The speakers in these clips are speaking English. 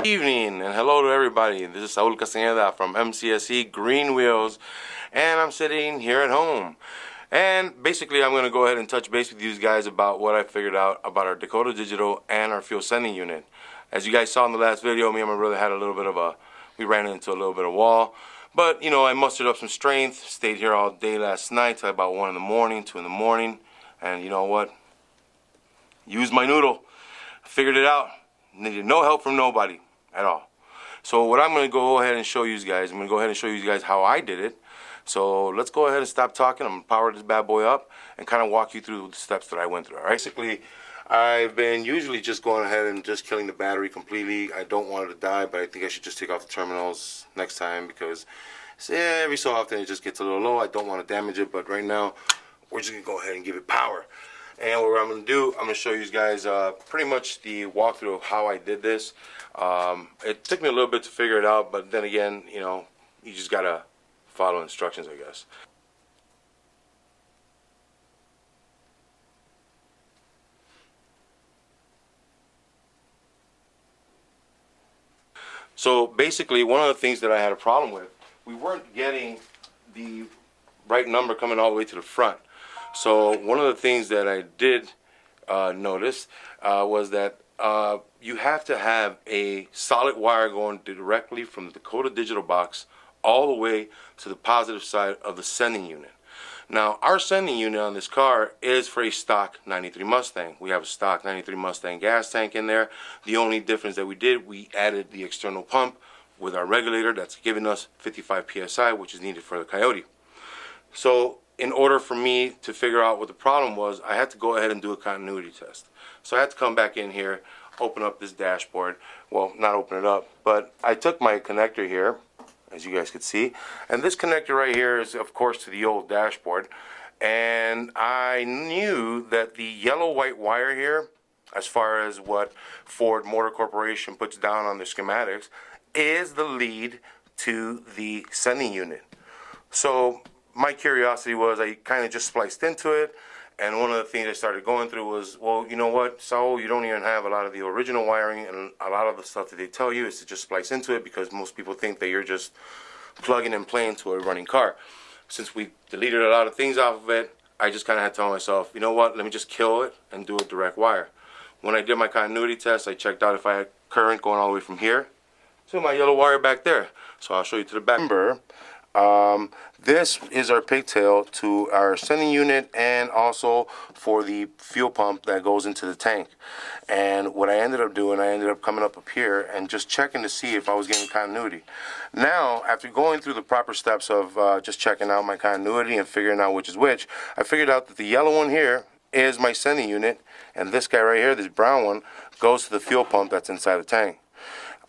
Evening and hello to everybody. This is Saul Castañeda from MCSE Green Wheels, and I'm sitting here at home. And basically, I'm going to go ahead and touch base with you guys about what I figured out about our Dakota Digital and our fuel sending unit. As you guys saw in the last video, me and my brother had we ran into a little bit of wall. But, you know, I mustered up some strength, stayed here all day last night till about 1 in the morning, 2 in the morning. And you know what? Used my noodle. Figured it out. Needed no help from nobody at all. So what I'm going to go ahead and show you guys, I'm going to go ahead and show you guys how I did it. So let's go ahead and stop talking. I'm going to power this bad boy up and kind of walk you through the steps that I went through. All right? Basically, I've been usually just going ahead and just killing the battery completely. I don't want it to die, but I think I should just take off the terminals next time because every so often it just gets a little low. I don't want to damage it, but right now we're just going to go ahead and give it power. And what I'm going to do, I'm going to show you guys pretty much the walkthrough of how I did this. It took me a little bit to figure it out, but then again, you know, you just got to follow instructions, I guess. So basically, one of the things that I had a problem with, we weren't getting the right number coming all the way to the front. So one of the things that I did notice was that you have to have a solid wire going directly from the Dakota Digital box all the way to the positive side of the sending unit. Now, our sending unit on this car is for a stock 93 Mustang. We have a stock 93 Mustang gas tank in there. The only difference that we did, we added the external pump with our regulator that's giving us 55 psi, which is needed for the Coyote. So in order for me to figure out what the problem was, I had to go ahead and do a continuity test. So I had to come back in here, open up this dashboard. Well, not open it up, but I took my connector here, as you guys could see, and this connector right here is, of course, to the old dashboard. And I knew that the yellow-white wire here, as far as what Ford Motor Corporation puts down on their schematics, is the lead to the sending unit. So my curiosity was, I kind of just spliced into it, and one of the things I started going through was, well, you know what, Saul, you don't even have a lot of the original wiring, and a lot of the stuff that they tell you is to just splice into it because most people think that you're just plugging and playing to a running car. Since we deleted a lot of things off of it, I just kind of had to tell myself, you know what, let me just kill it and do a direct wire. When I did my continuity test, I checked out if I had current going all the way from here to my yellow wire back there. So I'll show you to the back. Remember, this is our pigtail to our sending unit and also for the fuel pump that goes into the tank. And what I ended up doing, I ended up coming up here and just checking to see if I was getting continuity. Now, after going through the proper steps of just checking out my continuity and figuring out which is which, I figured out that the yellow one here is my sending unit, and this guy right here, this brown one, goes to the fuel pump that's inside the tank.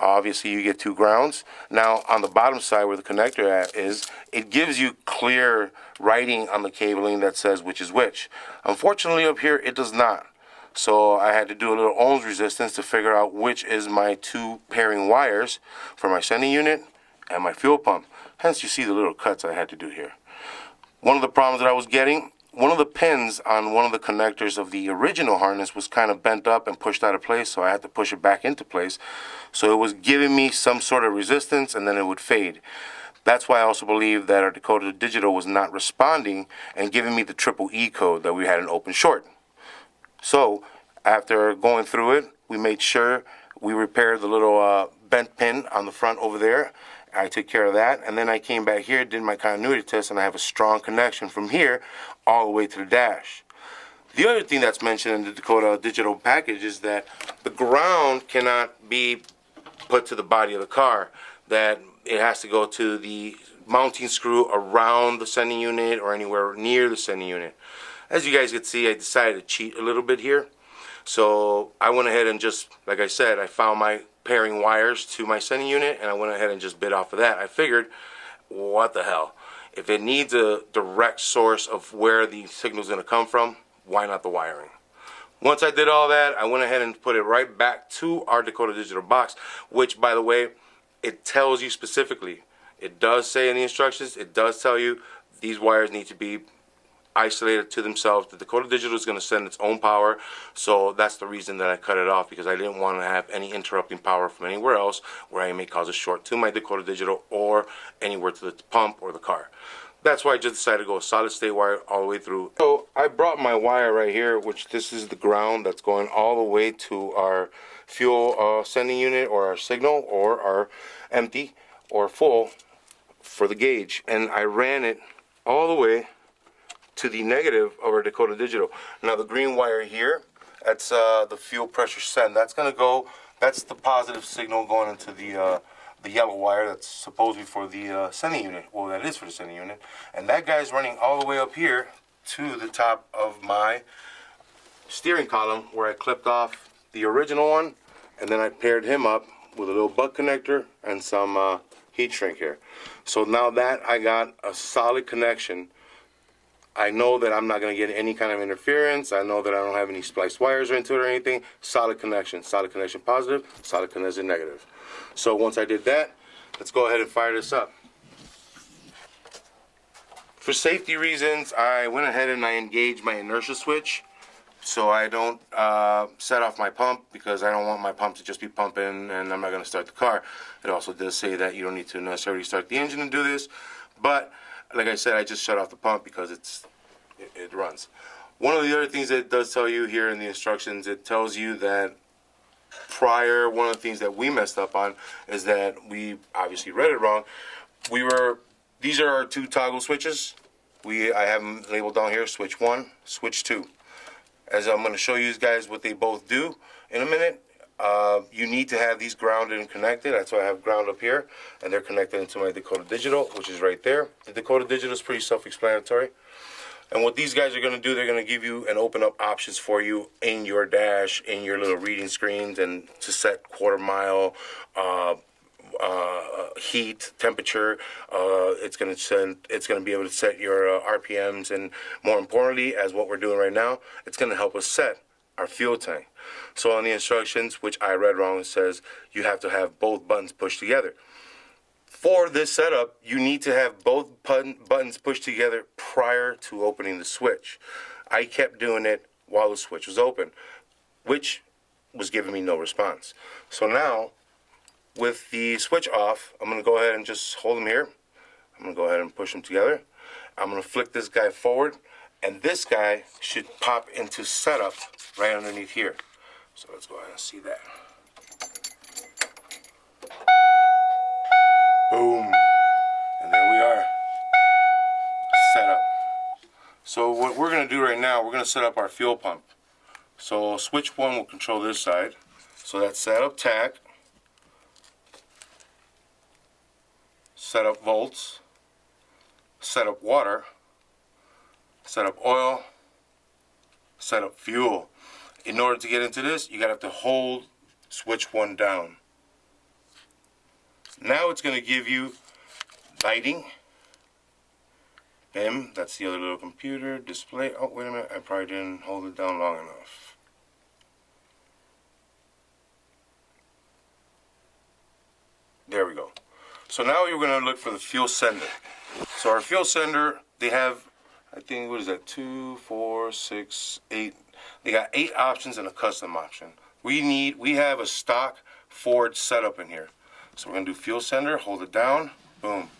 Obviously, you get two grounds. Now, on the bottom side where the connector is, it gives you clear writing on the cabling that says which is which. Unfortunately, up here, it does not. So I had to do a little ohms resistance to figure out which is my two pairing wires for my sending unit and my fuel pump. Hence, you see the little cuts I had to do here. One of the problems that I was getting, one of the pins on one of the connectors of the original harness was kind of bent up and pushed out of place, so I had to push it back into place. So it was giving me some sort of resistance and then it would fade. That's why I also believe that our Dakota Digital was not responding and giving me the triple E code that we had an open short. So after going through it, we made sure we repaired the little bent pin on the front over there. I took care of that, and then I came back here, did my continuity test, and I have a strong connection from here all the way to the dash. The other thing that's mentioned in the Dakota Digital package is that the ground cannot be put to the body of the car, that it has to go to the mounting screw around the sending unit or anywhere near the sending unit. As you guys can see, I decided to cheat a little bit here. So I went ahead and just, like I said, I found my pairing wires to my sending unit and I went ahead and just bit off of that. I figured, what the hell? If it needs a direct source of where the signal is going to come from, why not the wiring? Once I did all that, I went ahead and put it right back to our Dakota Digital box, which, by the way, it tells you specifically. It does say in the instructions, it does tell you these wires need to be isolated to themselves. The Dakota Digital is going to send its own power, so that's the reason that I cut it off, because I didn't want to have any interrupting power from anywhere else where I may cause a short to my Dakota Digital or anywhere to the pump or the car. That's why I just decided to go a solid state wire all the way through. So I brought my wire right here, which this is the ground that's going all the way to our fuel sending unit, or our signal, or our empty or full for the gauge, and I ran it all the way to the negative of our Dakota Digital. Now the green wire here, that's the fuel pressure send. That's gonna go. That's the positive signal going into the yellow wire that's supposedly for the sending unit. Well, that is for the sending unit, and that guy's running all the way up here to the top of my steering column, where I clipped off the original one, and then I paired him up with a little butt connector and some heat shrink here. So now that I got a solid connection, I know that I'm not going to get any kind of interference. I know that I don't have any spliced wires into it or anything. Solid connection positive, solid connection negative. So once I did that, let's go ahead and fire this up. For safety reasons, I went ahead and I engaged my inertia switch, so I don't set off my pump, because I don't want my pump to just be pumping and I'm not going to start the car. It also does say that you don't need to necessarily start the engine and do this, but like I said, I just shut off the pump because it runs. One of the other things that it does tell you here in the instructions, it tells you that one of the things that we messed up on is that we obviously read it wrong. These are our two toggle switches. I have them labeled down here, switch 1, switch 2. As I'm going to show you guys what they both do in a minute, you need to have these grounded and connected. That's why I have ground up here, and they're connected into my Dakota Digital, which is right there. The Dakota Digital is pretty self-explanatory. And what these guys are going to do, they're going to give you and open up options for you in your dash, in your little reading screens, and to set quarter mile, heat, temperature. It's going to be able to set your RPMs, and more importantly, as what we're doing right now, it's going to help us set our fuel tank. So on the instructions, which I read wrong, it says you have to have both buttons pushed together. For this setup, you need to have both buttons pushed together prior to opening the switch. I kept doing it while the switch was open, which was giving me no response. So now, with the switch off, I'm going to go ahead and just hold them here. I'm going to go ahead and push them together. I'm going to flick this guy forward, and this guy should pop into setup right underneath here. So let's go ahead and see that. Boom. And there we are. Set up. So what we're going to do right now, we're going to set up our fuel pump. So switch 1 will control this side. So that's set up tach, set up volts, set up water, set up oil, set up fuel. In order to get into this, you're going to have to hold switch 1 down. Now it's going to give you lighting, BIM, that's the other little computer, display. Oh, wait a minute, I probably didn't hold it down long enough. There we go. So now you're going to look for the fuel sender. So our fuel sender, they have, I think, what is that, 2, 4, 6, 8. They got 8 options and a custom option. We have a stock Ford setup in here. So we're going to do fuel sender, hold it down, boom.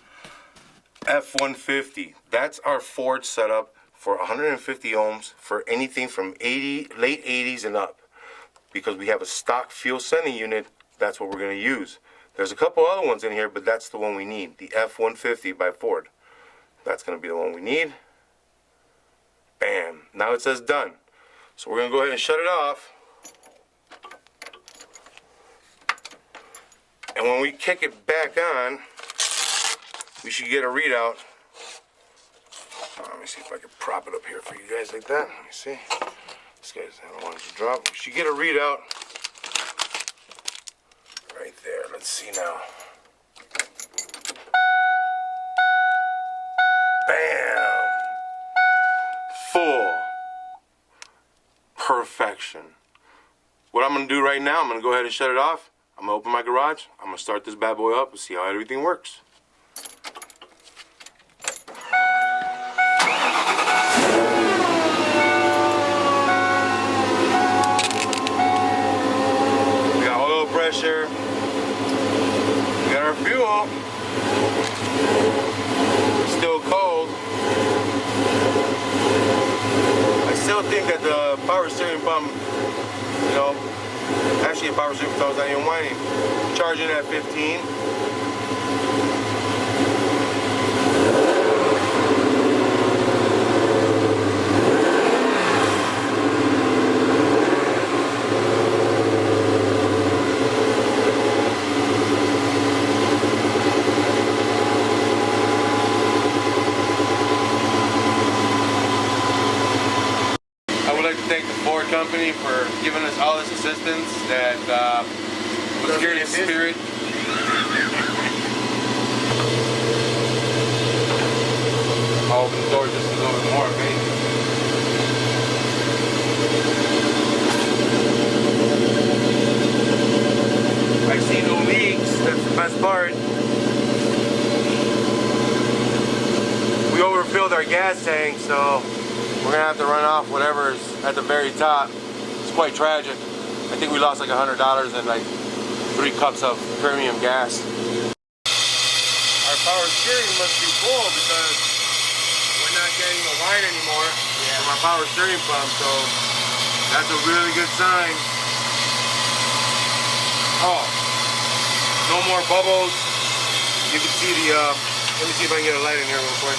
F150, that's our Ford setup for 150 ohms for anything from late 80s and up. Because we have a stock fuel sending unit, that's what we're going to use. There's a couple other ones in here, but that's the one we need, the F150 by Ford. That's going to be the one we need. Bam, now it says done. So we're going to go ahead and shut it off. And when we kick it back on, we should get a readout. Let me see if I can prop it up here for you guys like that. Let me see. This guy's, I don't want it to drop. We should get a readout right there. Let's see now. Bam! Full perfection. What I'm going to do right now, I'm going to go ahead and shut it off. I'm going to open my garage, I'm going to start this bad boy up and see how everything works. pressure. We got our fuel. Still cold. I still think that the power steering pump, you know, actually the power steering pump is not even whining. Charging at 15. Thank the Ford company for giving us all this assistance that was scared in spirit. I'll open the door just a little bit more, maybe. I see no leaks, that's the best part. We overfilled our gas tank, so we're gonna have to run off whatever's at the very top. It's quite tragic. I think we lost like $100 and like 3 cups of premium gas. Our power steering must be full because we're not getting the whine anymore from our power steering pump, so that's a really good sign. Oh, no more bubbles. You can see the, let me see if I can get a light in here real quick.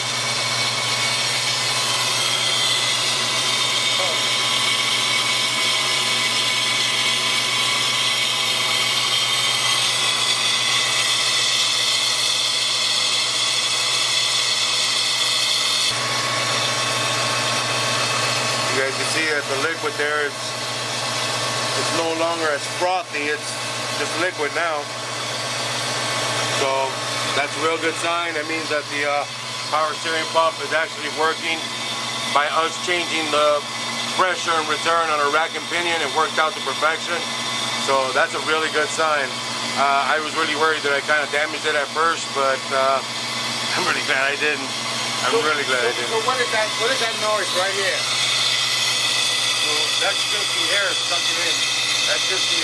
You guys can see that the liquid there is it's no longer as frothy, it's just liquid now. So that's a real good sign. That means that the power steering pump is actually working. By us changing the pressure and return on a rack and pinion, it worked out to perfection. So that's a really good sign. I was really worried that I kind of damaged it at first, but I'm really glad I didn't. I'm really glad I didn't. So what is that noise right here? So that's just the air sucking in. That's just the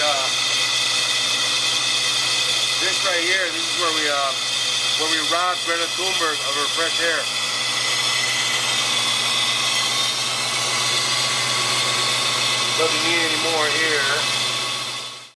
this right here. This is where we robbed Greta Thunberg of her fresh air. Doesn't need any more here.